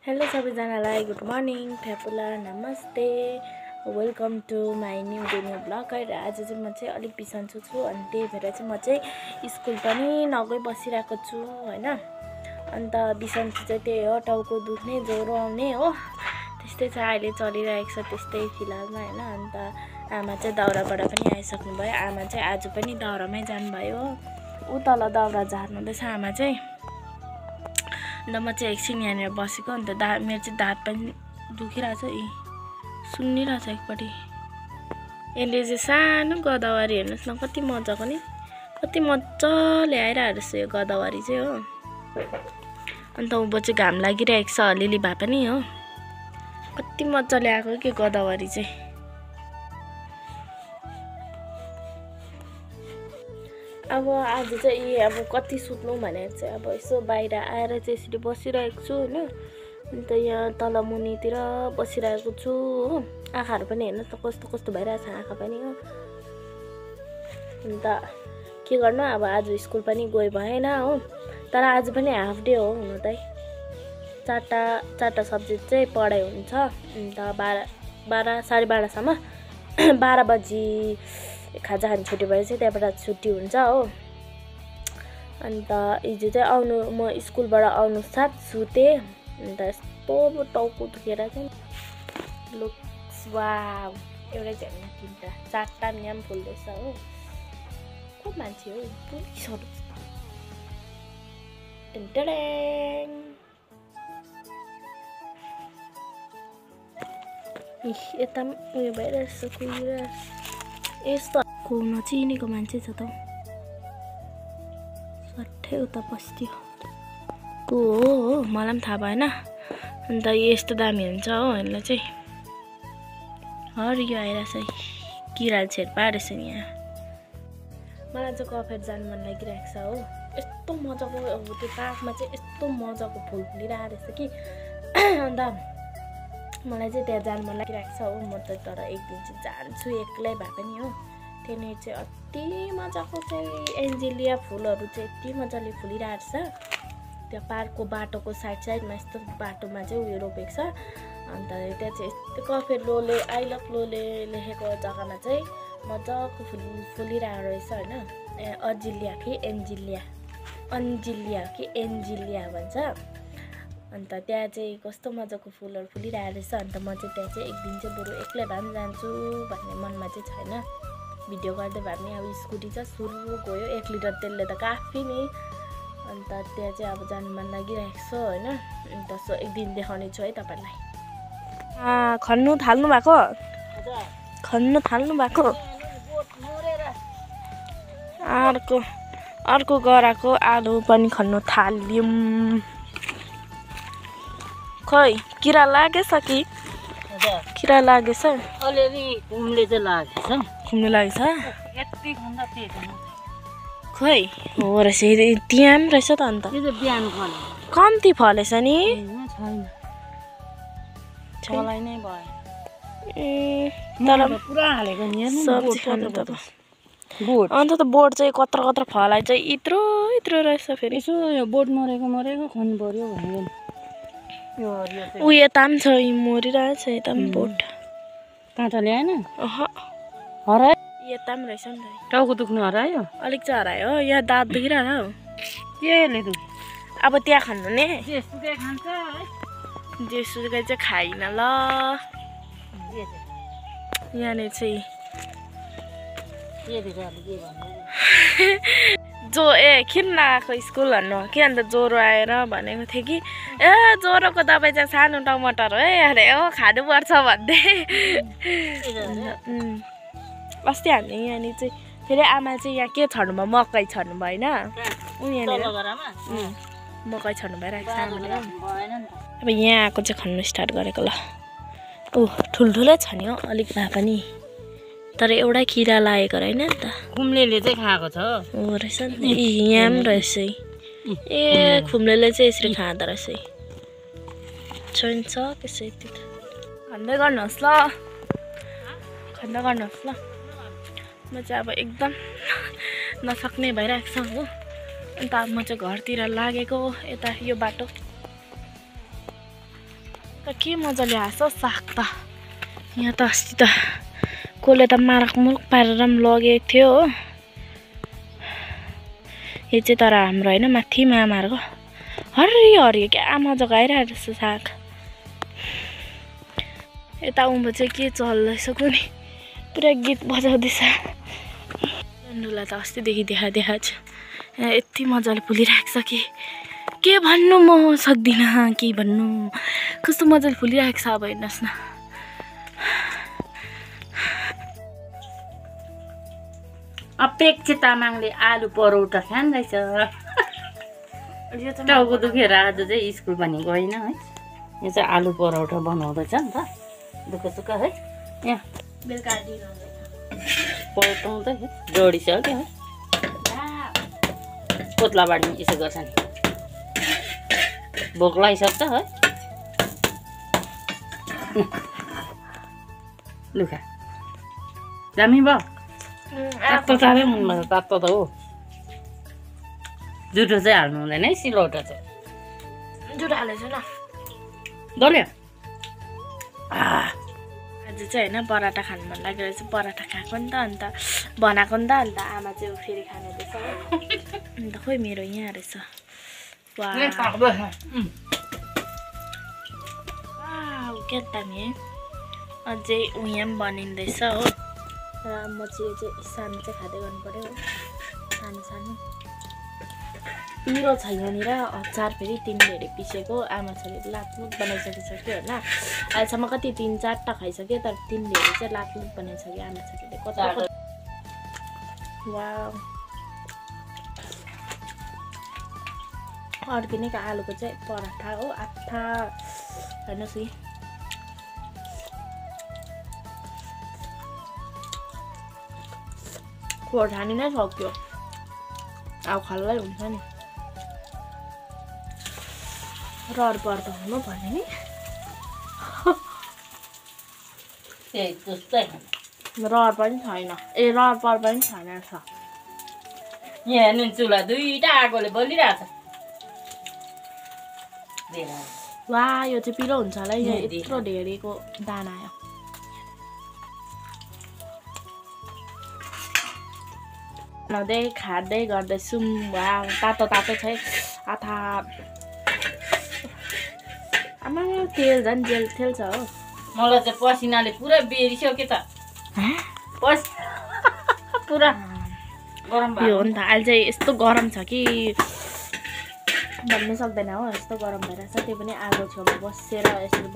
Hello सबैजनालाई good morning ठ्यापुला नमस्ते welcome to my new day new blog. र आज चाहिँ म चाहिँ अलिक बिसन्चो छु अनि त्यही भएर चाहिँ म चाहिँ स्कुल पनि नगई बसिरहेको छु हैन। अन्त बिसन्चो चाहिँ त्यही हो, टाउको दुख्ने ज्वरो आउने हो, त्यस्तै छ अहिले चलिरहेको छ त्यस्तै फिलहालमा हैन। अन्त आमा चाहिँ दाउराबाट पनि आइसक्नु भयो। आमा चाहिँ आज पनि दाउरामै जानुभयो, उ तल दाउरा झार्नुहुँदैछ आमा चाहिँ। अन्त म चाहिँ एकछिन यहाँनिर बसेको। अन्त मेरो चाहिँ दाँत पनि दुखिरहेछ, सुन्निरहेछ एकपट्टि। यसले चाहिँ सानो गदावारी हेर्नुहोस् न, कति मजाको नि, कति मजाले आइरहेको रहेछ यो गदावारी चाहिँ हो। अन्त उँभो चाहिँ घाम लागिरहेको छ अलिअलि भए पनि हो, कति मजाले आएको कि गदावारी चाहिँ। अब आज चाहिँ अब कति सुत्नु भनेर चाहिँ अब यसो बाहिर आएर चाहिँ यसरी बसिरहेको छु होइन। अन्त यहाँ तल मुनितिर बसिरहेको छु हो। आँखाहरू पनि हेर्नुहोस् त कस्तो कस्तो भइरहेछ आँखा पनि हो। अन्त के गर्नु, अब आज स्कुल पनि गए भएन हो। तर आज पनि हाफ डे हो हुनु त। चारवटा सब्जेक्ट चाहिँ पढाइ हुन्छ। अन्त 12 साढे 12सम्म 12 बजी खाजा खाने छुट्टी भएपछि त्यहाँबाट छुट्टी हुन्छ हो। अन्त हिजो चाहिँ म स्कुलबाट आउनु साथ सुतेँ। अन्त यस्तो टाउको दुखेर चाहिँ लुक्स वाउ, एउटै झ्याङ तिनवटा 4टा न्याम फुल्दैछ हो। को मान्छे हो पुलिसहरू टेन्टेडेङ। यता उयो भइरहेछ कुहिरहेछ यस्तो। को नचिनेको मान्छे छ त सट्टै उता बस्थ्यो, को हो मलाई पनि थाहा भएन। अन्त यस्तो दामी हुन्छ हो यसलाई चाहिँ। हरियो आइरहेछ, किराले छेड पारेछ नि यहाँ। मलाई चाहिँ कफेर जानु मन लागिरहेको छ हो। यस्तो मजाको अब त्यो पार्कमा चाहिँ यस्तो मजाको फुल फुलिरहेको रहेछ कि। अन्त मलाई चाहिँ त्यहाँ जानु मन लागिरहेको छ हो। म त तर एक दिन चाहिँ जान्छु एक्लै भए पनि हो। त्यहाँनिर चाहिँ अति मजाको चाहिँ एन्जेलिया फुलहरू चाहिँ यति मजाले फुलिरहेको छ। त्यो पार्कको बाटोको साइडमा यस्तो बाटोमा चाहिँ उयो रोपेको छ। अन्त त्यहाँ चाहिँ यस्तो कफेर लोले आई लभ लोले लेखेको जग्गामा चाहिँ मजाको फुलिरहेको रहेछ होइन। अजिलिया कि एन्जिलिया हो कि एन्जिलिया भन्छ। अन्त त्यहाँ चाहिँ कस्तो मजाको फुलहरू फुलिरहेको रहेछ। अन्त म चाहिँ त्यहाँ चाहिँ एक दिन चाहिँ बरु एक्लै भए पनि जान्छु भन्ने मनमा चाहिँ छैन। भिडियो गर्दै भए पनि अब स्कुटी चाहिँ सुरु गयो, 1 लिटर तेलले त काफी नि। अन्त त्यहाँ चाहिँ अब जानु मन लागिरहेको छ होइन। अन्त सो एक दिन देखाउने छु है तपाईँलाई। खन्नु थाल्नु भएको अर्को गराको आलु पनि खन्नु थाल्यौँ। खै किरा लागेछ कि? किरा लागेछ अलिअलि खुम्ले चाहिँ लागेछ। खुम्नु लागेछ यति खन्दा त्यही खोइ हो रहेछ, त्यहाँ पनि रहेछ त। अन्त त्यो बिहान फले कम्ती फलेछ नि, छैन छलाई नै भयो। तर पुरा हालेको नि सब्जी खानु त बोट। अन्त त बोट चाहिँ कत्रो फलाइ चाहिँ यत्रो रहेछ। फेरि यसो यो बोट मरेको खन्नु पर्यो भनेर ऊ यता पनि छ, मरिरहेछ यता पनि बोट। काँटा ल्याएन अह हरायो। यता पनि रहेछ नि त। टाउको दुख्नु हरायो, अलिक चाहिँ हरायो हो। यहाँ दाँत दुखिरहेको हौ। केले दुख्यो? अब त्यहाँ खानु नि, जेसुकै खान्छ है। जेसुकै चाहिँ खाइन ल। यहाँनिर चाहिँ किन लगाएको स्कुल भन्नु कि? अन्त ज्वरो आएर भनेको थिएँ कि ज्वरोको दबाई चाहिँ सानो टमाटर है अरे हो खानुपर्छ भन्दै। अस्ति हामी यहाँनिर चाहिँ फेरि आमा चाहिँ यहाँ के छर्नु भयो, मकै छर्नु भयो होइन। यहाँनिर मकै छर्नु भइरहेको छ आमाले। अब यहाँ आएको चाहिँ खन्नु स्टार्ट गरेको ल। ठुल्ठुलै छ नि हो अलिक भए पनि, तर एउटै किरा लागेको रहेन नि त। खुम्लेले चाहिँ खाएको छ हो रहेछ नि। यहाँ पनि रहेछ ए, खुम्लेले चाहिँ यसरी खाँदो रहेछ। चाहिन्छ त्यसै यति त खन्दै गर्नुहोस् ल, खन्दै गर्नुहोस् ल। म चाहिँ अब एकदम नसक्ने भइरहेको छ हो। अन्त म चाहिँ घरतिर लागेको यता यो बाटो त के मजाले आएछ साग त। यहाँ त अस्ति त कसले त मार्क पारेर पनि लगेको थियो हो। यो चाहिँ तर हाम्रो होइन, माथि मामाहरूको हरियो हरियो क्या मजाको आइरहेको रहेछ साग। यता उँभो चाहिँ के चल्दैछ कुनै पुरा गीत बजाउँदैछ। लन्डुलाई त अस्तिदेखि देखाएको छु यहाँ यति मजाले फुलिरहेको छ कि के भन्नु, म सक्दिनँ के भन्नु। कस्तो मजाले फुलिरहेको छ अब हेर्नुहोस् न। अपेक्षा तामाङले आलु परौटा खाँदैछ। टाउको दुखेर आज चाहिँ स्कुल पनि गएन है। यो चाहिँ आलु परौटा बनाउँदैछ नि त दुःख सुख है। यहाँ बेलुका पल्टाउँदै जोडिसक्यो है। पोत्ला बाँड्ने यसो गर्छ नि, भोक लागिसक्छ है। लुखा दामी भयो। तातो चालै मनमा छ, तातो त हो। जुठो चाहिँ हाल्नु हुँदैन है, सिलौटो चाहिँ। जुठो हालेको छैन दल्यो। आज चाहिँ होइन पराठा खानु मन लागिरहेछ। पराठा खाएको नि त, अन्त बनाएको नि त, अन्त आमा चाहिँ फेरि खानुहुँदैछ हो। अन्त खोइ मेरो यहाँ रहेछ। क्या दामी है। अझै उयो पनि बनिँदैछ हो। र म चाहिँ सानो चाहिँ खाँदै गर्नु पऱ्यो हो, सानो सानो। पिरो छ यहाँनिर अचार फेरि तिनले पिसेको। आमा छोरीले लातलुत बनाइसकिसक्यो होइन। अहिलेसम्म कति 3-4टा खाइसक्यो, तर तिनले चाहिँ लातलुत बनाइसक्यो आमा छोरीले। कता वाउ। अर्ग्यानिक आलुको चाहिँ पराठा हो, आठा हेर्नुहोस् है। खोर्सानी नै सक्यो, अब खल्लै हुन्छ नि। रड पर्दा हुनु पर्यो नि। रड पनि छैन। ए रड पर पनि छैन छ। यहाँ नुन चुला 2टा आगोले बलिरहेछ। वा यो चाहिँ पिरो हुन्छ होला है। यहाँ यत्रो ढेँडीको दाना आयो। बनाउँदै खाँदै गर्दैछु। वा तातो तातो छ है, आथा। आमा तेल झन् जेल तेल छ हो। मलाई चाहिँ पसिनाले पुरा बेरिसक्यो त। पुरा गरम यो हो नि त। अहिले चाहिँ यस्तो गरम छ कि भन्नु सक्दैन हो। यस्तो गरम भइरहेछ। त्यही पनि आगो छेउमा बसेर यसरी